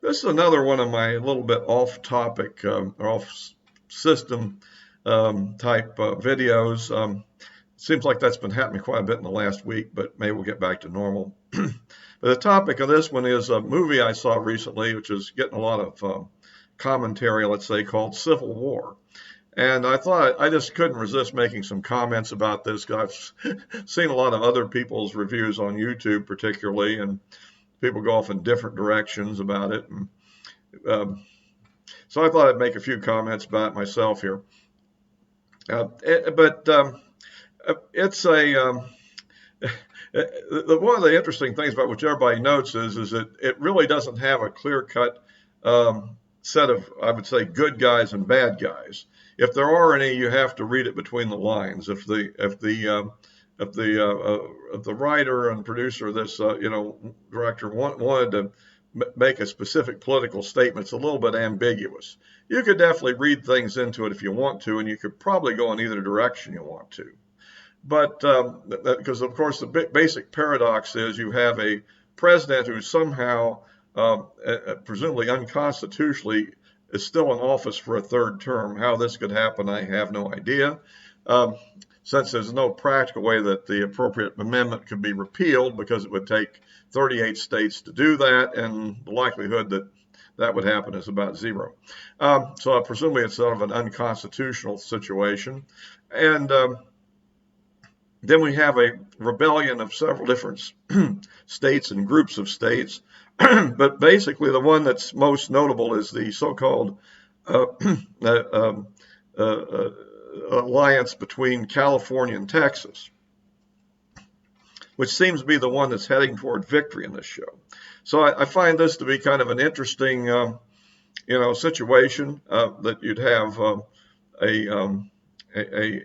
This is another one of my little bit off topic, or off system type videos. Seems like that's been happening quite a bit in the last week, but maybe we'll get back to normal. But the topic of this one is a movie I saw recently, which is getting a lot of commentary, let's say, called Civil War. And I thought I just couldn't resist making some comments about this because I've seen a lot of other people's reviews on YouTube, particularly, and people go off in different directions about it. And, so I thought I'd make a few comments about it myself here. But it's a one of the interesting things about which everybody notes is that it really doesn't have a clear-cut set of, I would say, good guys and bad guys. If there are any, you have to read it between the lines. If the writer and producer of this, director wanted to make a specific political statement, it's a little bit ambiguous. You could definitely read things into it if you want to, and you could probably go in either direction you want to. But because, of course, the basic paradox is you have a president who somehow, presumably unconstitutionally, is still in office for a third term. How this could happen, I have no idea. Since there's no practical way that the appropriate amendment could be repealed, because it would take 38 states to do that, and the likelihood that that would happen is about zero. So presumably it's sort of an unconstitutional situation. And then we have a rebellion of several different states and groups of states. But basically the one that's most notable is the so-called alliance between California and Texas, which seems to be the one that's heading toward victory in this show. So I find this to be kind of an interesting, situation that you'd have a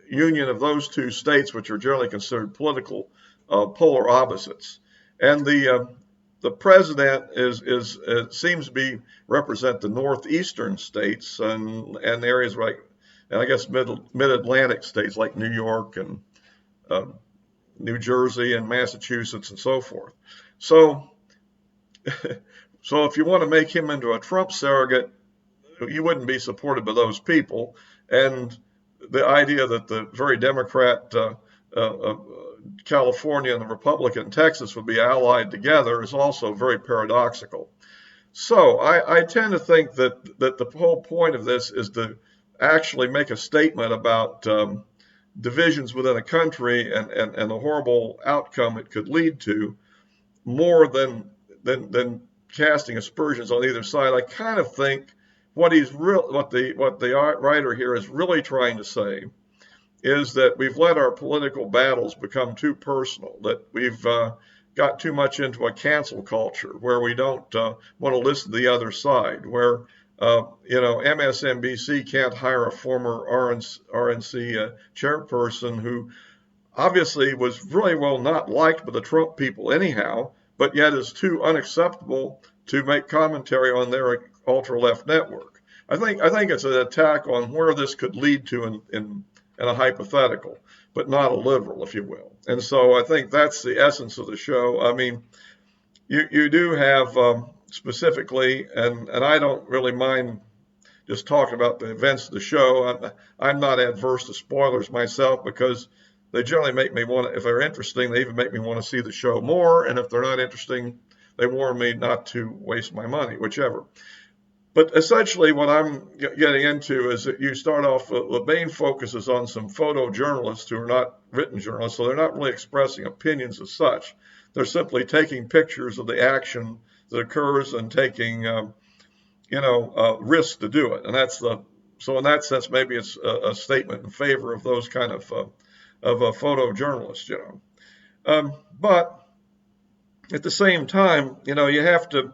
union of those two states, which are generally considered political polar opposites, and the president seems to be represent the northeastern states and areas like, and I guess mid-Atlantic states like New York and New Jersey and Massachusetts and so forth. So if you want to make him into a Trump surrogate, you wouldn't be supported by those people. And the idea that the very Democrat California and the Republican Texas would be allied together is also very paradoxical. So I tend to think that the whole point of this is to actually make a statement about divisions within a country and the horrible outcome it could lead to, more than casting aspersions on either side. I kind of think what the writer here is really trying to say is that we've let our political battles become too personal, that we've got too much into a cancel culture where we don't want to listen to the other side, where MSNBC can't hire a former RNC chairperson who obviously was really well not liked by the Trump people anyhow, but yet is too unacceptable to make commentary on their ultra-left network. I think it's an attack on where this could lead to in a hypothetical, but not a literal, if you will. And so I think that's the essence of the show. I mean, you do have specifically, and I don't really mind just talking about the events of the show. I'm not adverse to spoilers myself, because they generally make me want to, if they're interesting, they even make me want to see the show more. And if they're not interesting, they warn me not to waste my money, whichever. But essentially what I'm getting into is that you start off, the main focus is on some photojournalists who are not written journalists, so they're not really expressing opinions as such. They're simply taking pictures of the action that occurs and taking, risks to do it. And so in that sense, maybe it's a statement in favor of those kind of photojournalists, but at the same time, you have to,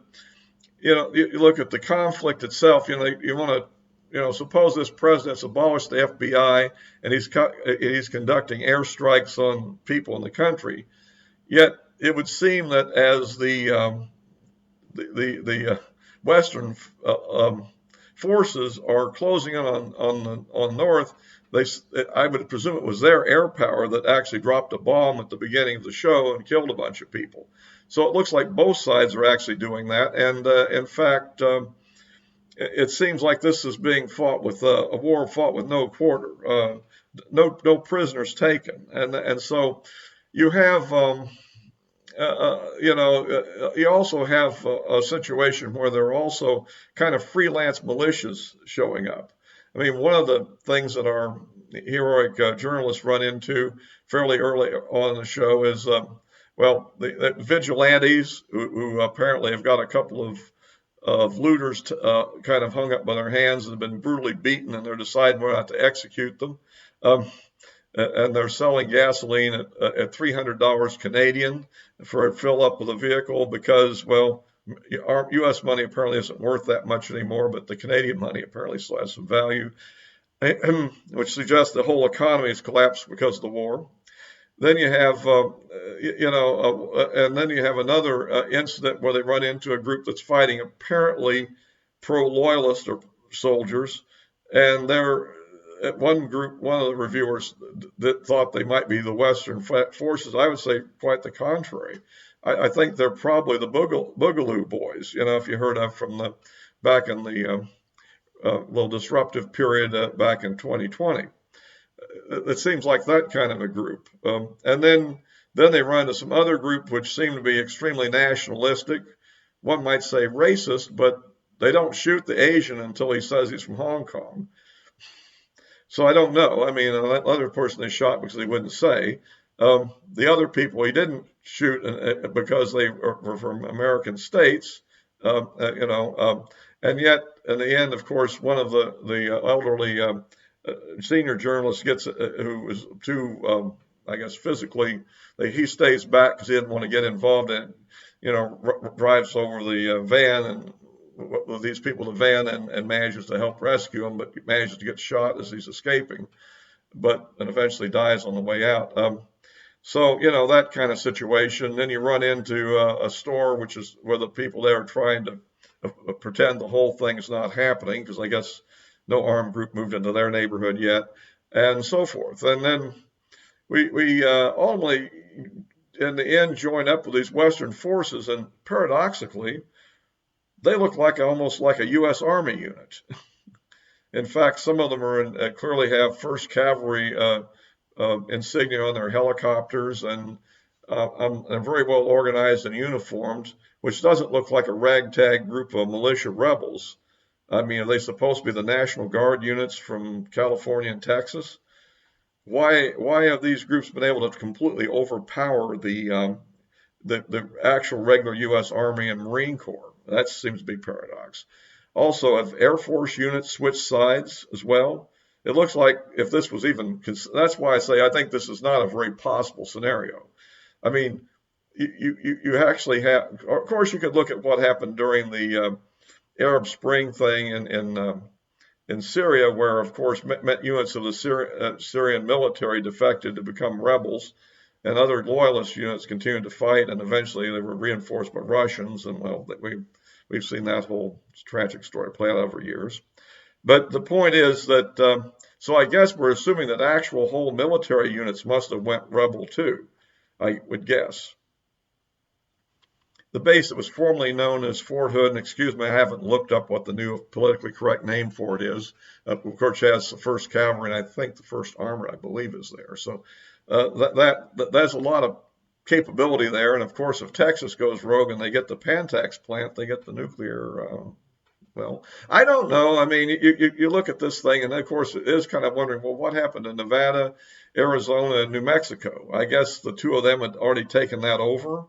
you look at the conflict itself. You want to, suppose this president's abolished the FBI and he's conducting airstrikes on people in the country. Yet it would seem that as the Western forces are closing in on North, I would presume it was their air power that actually dropped a bomb at the beginning of the show and killed a bunch of people. So it looks like both sides are actually doing that. And in fact, it seems like this is being fought with a war fought with no quarter, no prisoners taken. And so you have you also have a situation where there are also kind of freelance militias showing up. I mean, one of the things that our heroic journalists run into fairly early on in the show is, the vigilantes who apparently have got a couple of looters kind of hung up by their hands and have been brutally beaten, and they're deciding whether or not to execute them. Um, and they're selling gasoline at $300 Canadian for a fill up of the vehicle because, well, our U.S. money apparently isn't worth that much anymore, but the Canadian money apparently still has some value, which suggests the whole economy has collapsed because of the war. Then you have, and then you have another incident where they run into a group that's fighting apparently pro-loyalist or soldiers, and they're at one group. One of the reviewers that thought they might be the Western forces. I would say quite the contrary. I think they're probably the Boogaloo Boys. If you heard of from the back in the little disruptive period back in 2020. It seems like that kind of a group. And then they run into some other group which seem to be extremely nationalistic. One might say racist, but they don't shoot the Asian until he says he's from Hong Kong. So I don't know. I mean, that other person they shot because he wouldn't say. The other people he didn't shoot because they were from American states, and yet in the end, of course, one of the elderly senior journalist who was too, I guess, physically, he stays back because he didn't want to get involved in, drives over the van and with these people the van and manages to help rescue him, but manages to get shot as he's escaping, and eventually dies on the way out. So, that kind of situation. Then you run into a store, which is where the people there are trying to pretend the whole thing is not happening because I guess no armed group moved into their neighborhood yet, and so forth. And then we ultimately, in the end, join up with these Western forces, and paradoxically, they look almost like a U.S. Army unit. In fact, some of them clearly have 1st Cavalry insignia on their helicopters, and are very well organized and uniformed, which doesn't look like a ragtag group of militia rebels. I mean, are they supposed to be the National Guard units from California and Texas? Why have these groups been able to completely overpower the actual regular U.S. Army and Marine Corps? That seems to be a paradox. Also, have Air Force units switched sides as well? It looks like if this was even, that's why I say I think this is not a very possible scenario. I mean, you actually have, of course, you could look at what happened during the Arab Spring thing in Syria, where, of course, units of the Syrian military defected to become rebels, and other loyalist units continued to fight, and eventually they were reinforced by Russians, and well, we've seen that whole tragic story play out over years. But the point is that, so I guess we're assuming that actual whole military units must have went rebel too, I would guess. The base that was formerly known as Fort Hood, and excuse me, I haven't looked up what the new politically correct name for it is. Of course, it has the 1st Cavalry, and I think the 1st Armored, I believe, is there. So that's a lot of capability there. And of course, if Texas goes rogue and they get the Pantex plant, they get the nuclear. Well, I don't know. I mean, you look at this thing, and of course, it is kind of wondering, well, what happened in Nevada, Arizona, and New Mexico? I guess the two of them had already taken that over.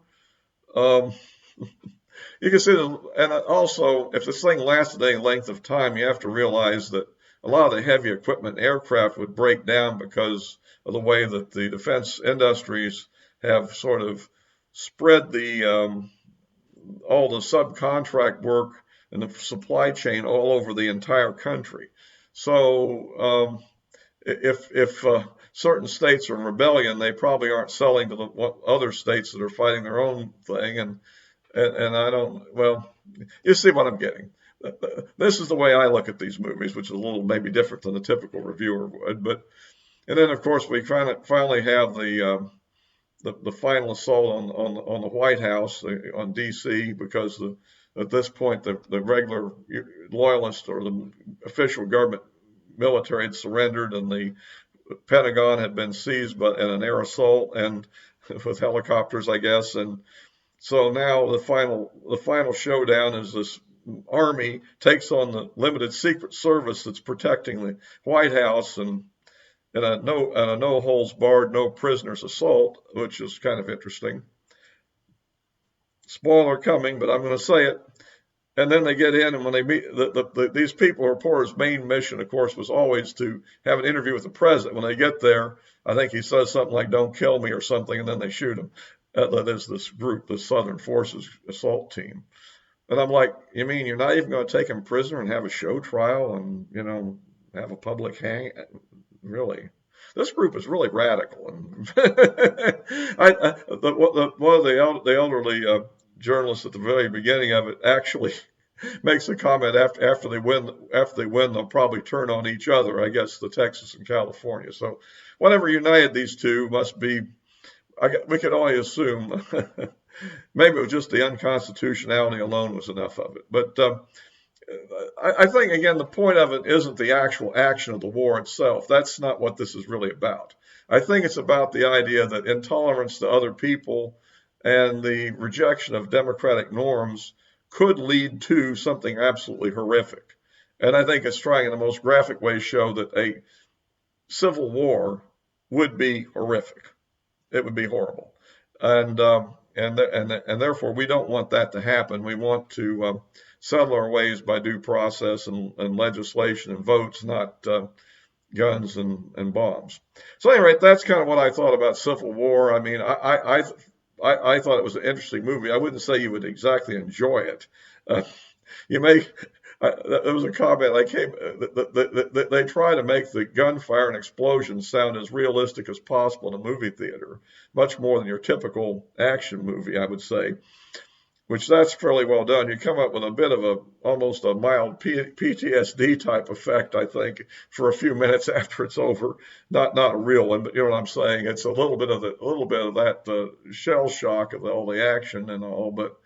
You can see, and also, if this thing lasted any length of time, you have to realize that a lot of the heavy equipment aircraft would break down because of the way that the defense industries have sort of spread all the subcontract work and the supply chain all over the entire country. So if certain states are in rebellion, they probably aren't selling to the other states that are fighting their own thing. And I don't, well, you see what I'm getting. This is the way I look at these movies, which is a little maybe different than a typical reviewer would. And then, of course, we finally have the final assault on the White House, on D.C., because at this point the regular loyalists or the official government military had surrendered, and the Pentagon had been seized in an air assault and with helicopters, I guess. And so now the final showdown is this army takes on the limited secret service that's protecting the White House, and no holds barred, no prisoners assault, which is kind of interesting. Spoiler coming, but I'm going to say it. And then they get in, and when they meet these people, reporters' main mission, of course, was always to have an interview with the president. When they get there, I think he says something like "Don't kill me" or something, and then they shoot him. That is this group, the Southern Forces assault team. And I'm like, you mean you're not even going to take him prisoner and have a show trial and have a public hang? Really? This group is really radical. And one of the elderly journalists at the very beginning of it actually makes a comment after they win. After they win, they'll probably turn on each other. I guess the Texas and California. So whatever united these two must be. We could only assume. Maybe it was just the unconstitutionality alone was enough of it. But I think, again, the point of it isn't the actual action of the war itself. That's not what this is really about. I think it's about the idea that intolerance to other people and the rejection of democratic norms could lead to something absolutely horrific. And I think it's trying in the most graphic way to show that a civil war would be horrific. It would be horrible. And therefore we don't want that to happen. We want to settle our ways by due process and legislation and votes, not guns and bombs. So anyway, that's kind of what I thought about Civil War. I mean, I thought it was an interesting movie. I wouldn't say you would exactly enjoy it. You may. There was a comment I came. They try to make the gunfire and explosions sound as realistic as possible in a movie theater, much more than your typical action movie, I would say. Which that's fairly well done. You come up with a bit of almost a mild PTSD type effect, I think, for a few minutes after it's over. Not a real one, but you know what I'm saying. It's a little bit of that shell shock of all the action and all, but.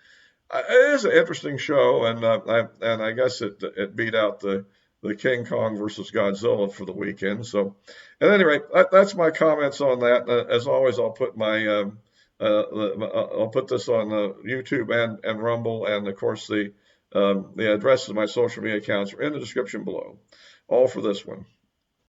It is an interesting show, and I guess it beat out the King Kong versus Godzilla for the weekend. So, at any rate, that's my comments on that. As always, I'll put I'll put this on YouTube and Rumble, and of course the addresses of my social media accounts are in the description below. All for this one.